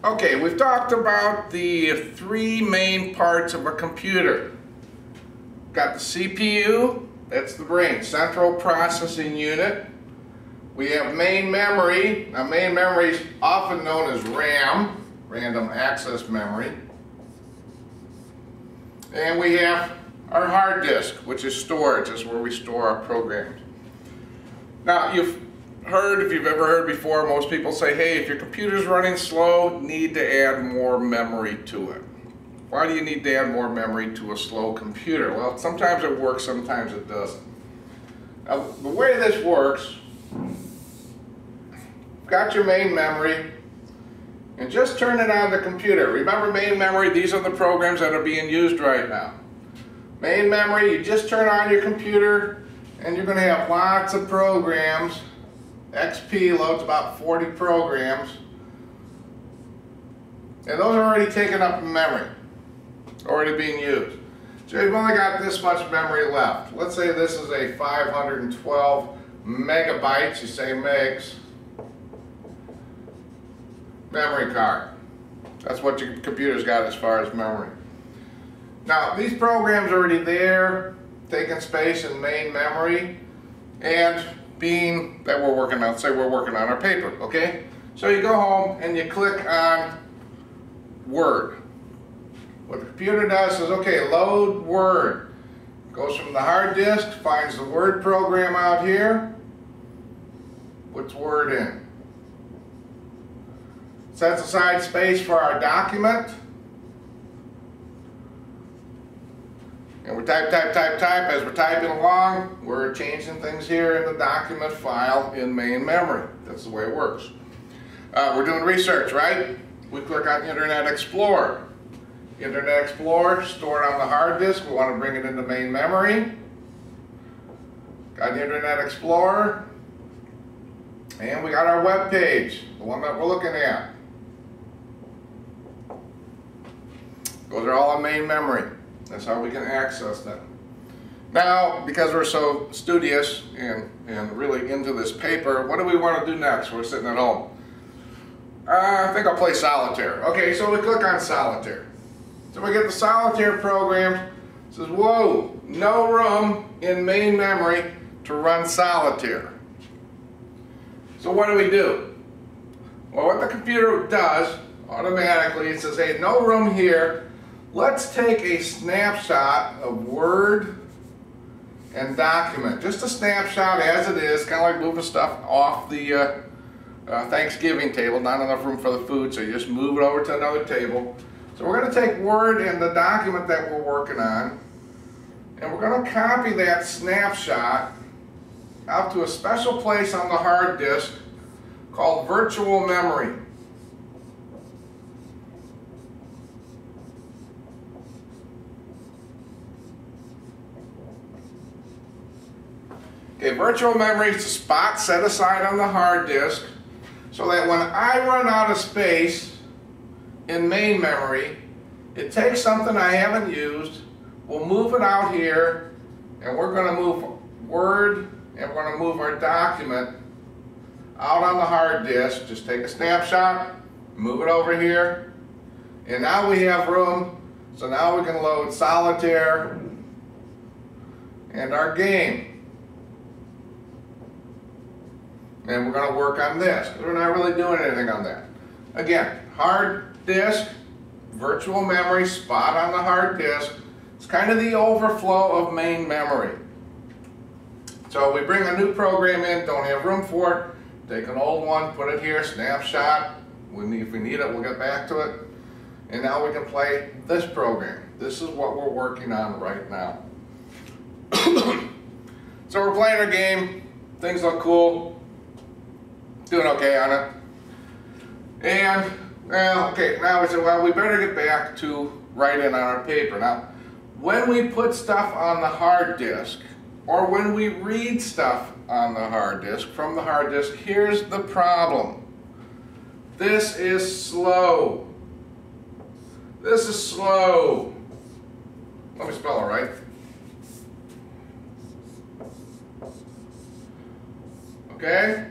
Okay, we've talked about the three main parts of a computer. Got the CPU, that's the brain, central processing unit. We have main memory. Now main memory is often known as RAM, random access memory. And we have our hard disk, which is storage, is where we store our programs. Now you've heard, if you've ever heard before, most people say, hey, if your computer's running slow, need to add more memory to it. Why do you need to add more memory to a slow computer? Well, sometimes it works, sometimes it doesn't. Now, the way this works, you've got your main memory, and just turn it on the computer. Remember main memory, these are the programs that are being used right now. Main memory, you just turn on your computer, and you're going to have lots of programs. XP loads about 40 programs, and those are already taken up in memory, already being used. So you've only got this much memory left. Let's say this is a 512 megabytes, you say megs, memory card. That's what your computer's got as far as memory. Now these programs are already there, taking space in main memory, and being that we're working on, say we're working on our paper, okay? So you go home and you click on Word. What the computer does is, okay, load Word. Goes from the hard disk, finds the Word program out here, puts Word in. Sets aside space for our document. And we type. As we're typing along, we're changing things here in the document file in main memory. That's the way it works. We're doing research, right? We click on Internet Explorer. Internet Explorer, stored on the hard disk. We want to bring it into main memory. Got Internet Explorer. And we got our web page, the one that we're looking at. Those are all in main memory. That's how we can access them. Now, because we're so studious and really into this paper, what do we want to do next? We're sitting at home. I think I'll play solitaire. Okay, so we click on solitaire. So we get the solitaire program. It says, whoa, no room in main memory to run solitaire. So what do? Well, what the computer does, automatically, it says, hey, no room here. Let's take a snapshot of Word and document. Just a snapshot as it is, kind of like moving stuff off the Thanksgiving table. Not enough room for the food, so you just move it over to another table. So we're going to take Word and the document that we're working on, and we're going to copy that snapshot out to a special place on the hard disk called Virtual Memory. Okay, virtual memory is a spot set aside on the hard disk so that when I run out of space in main memory, it takes something I haven't used, we'll move it out here, and we're going to move Word and we're going to move our document out on the hard disk. Just take a snapshot, move it over here, and now we have room, so now we can load solitaire and our game. And we're going to work on this, because we're not really doing anything on that. Again, hard disk, virtual memory, spot on the hard disk. It's kind of the overflow of main memory. So we bring a new program in, don't have room for it, take an old one, put it here, snapshot. If we need it, we'll get back to it. And now we can play this program. This is what we're working on right now. So we're playing our game, things look cool. Doing okay on it. And, well, okay, now we said, well, we better get back to writing on our paper. Now, when we put stuff on the hard disk, or when we read stuff on the hard disk, from the hard disk, here's the problem. This is slow. This is slow. Let me spell it right. Okay?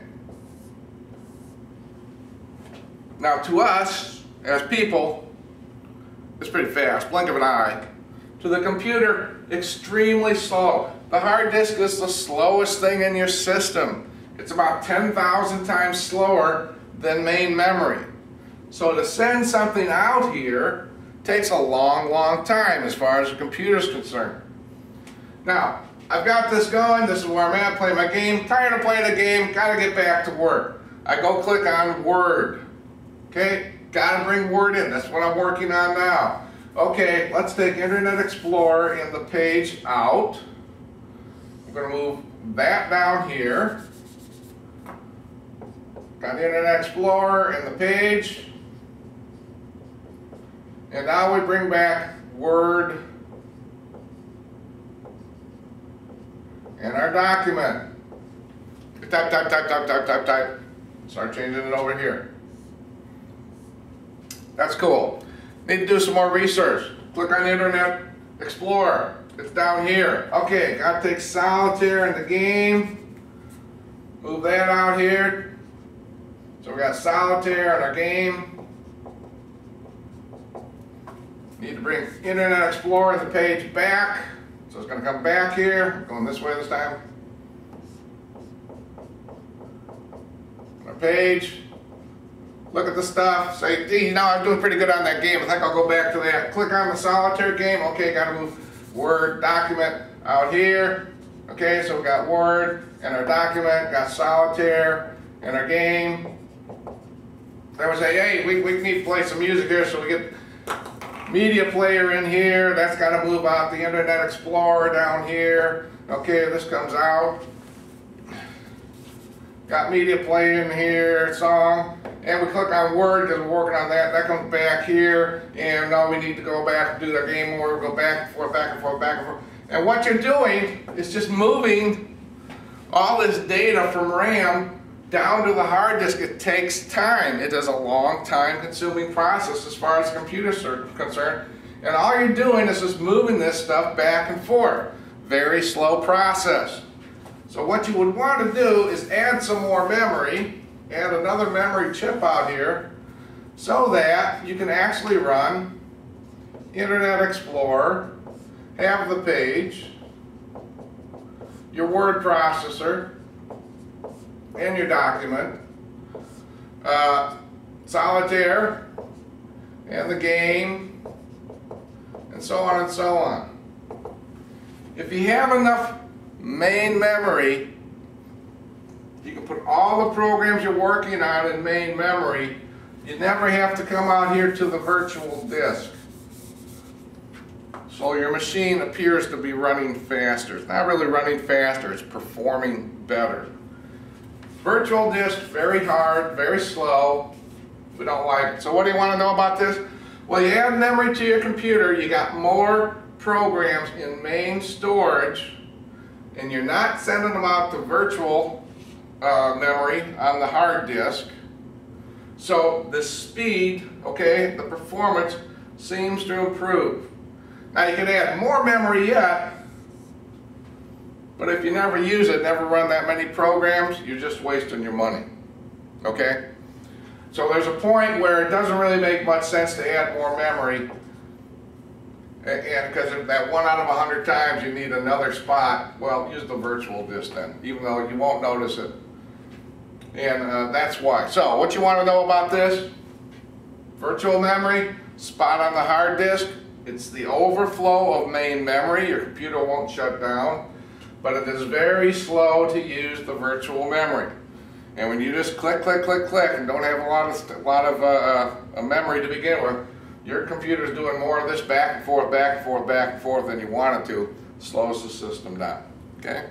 Now to us, as people, it's pretty fast, blink of an eye, to the computer, extremely slow. The hard disk is the slowest thing in your system. It's about 10,000 times slower than main memory. So to send something out here takes a long time as far as the computer is concerned. Now, I've got this going, this is where I'm at, playing my game, tired of playing the game, gotta get back to work. I go click on Word. Okay, gotta bring Word in, that's what I'm working on now. Okay, let's take Internet Explorer and the page out. I'm gonna move that down here. Got Internet Explorer and the page. And now we bring back Word and our document. Type. Start changing it over here. That's cool. Need to do some more research. Click on Internet Explorer. It's down here. Okay, gotta take Solitaire in the game. Move that out here. So we got Solitaire in our game. Need to bring Internet Explorer and the page back. So it's going to come back here, going this way this time. Our page. Look at the stuff. Say, gee, you know, I'm doing pretty good on that game. I think I'll go back to that. Click on the Solitaire game. Okay, got to move Word document out here. Okay, so we got Word and our document, got Solitaire and our game. Then we say, hey, we need to play some music here, so we get Media Player in here. That's got to move out. The Internet Explorer down here. Okay, this comes out. Got Media Player in here, song. And we click on Word because we're working on that. That comes back here. And now we need to go back and do the game where we go back and forth, back and forth, back and forth. And what you're doing is just moving all this data from RAM down to the hard disk. It takes time. It is a long time consuming process as far as computers are concerned. And all you're doing is just moving this stuff back and forth. Very slow process. So what you would want to do is add some more memory, add another memory chip out here, so that you can actually run Internet Explorer, have the page, your word processor, and your document, Solitaire, and the game, and so on and so on. If you have enough main memory, you can put all the programs you're working on in main memory. You never have to come out here to the virtual disk. So your machine appears to be running faster. It's not really running faster, it's performing better. Virtual disk, very hard, very slow. We don't like it. So what do you want to know about this? Well, you add memory to your computer, you got more programs in main storage, and you're not sending them out to virtual memory on the hard disk. So the speed, okay, the performance seems to improve. Now you can add more memory yet, but if you never use it, never run that many programs, you're just wasting your money, okay? So there's a point where it doesn't really make much sense to add more memory, and because if that 1 out of 100 times you need another spot, well, use the virtual disk then, even though you won't notice it. And that's why. So what you want to know about this? Virtual memory, spot on the hard disk. It's the overflow of main memory. Your computer won't shut down. But it is very slow to use the virtual memory. And when you just click, click, click, click, and don't have a lot of memory to begin with, your computer is doing more of this back and forth, back and forth, back and forth than you want it to. Slows the system down. Okay?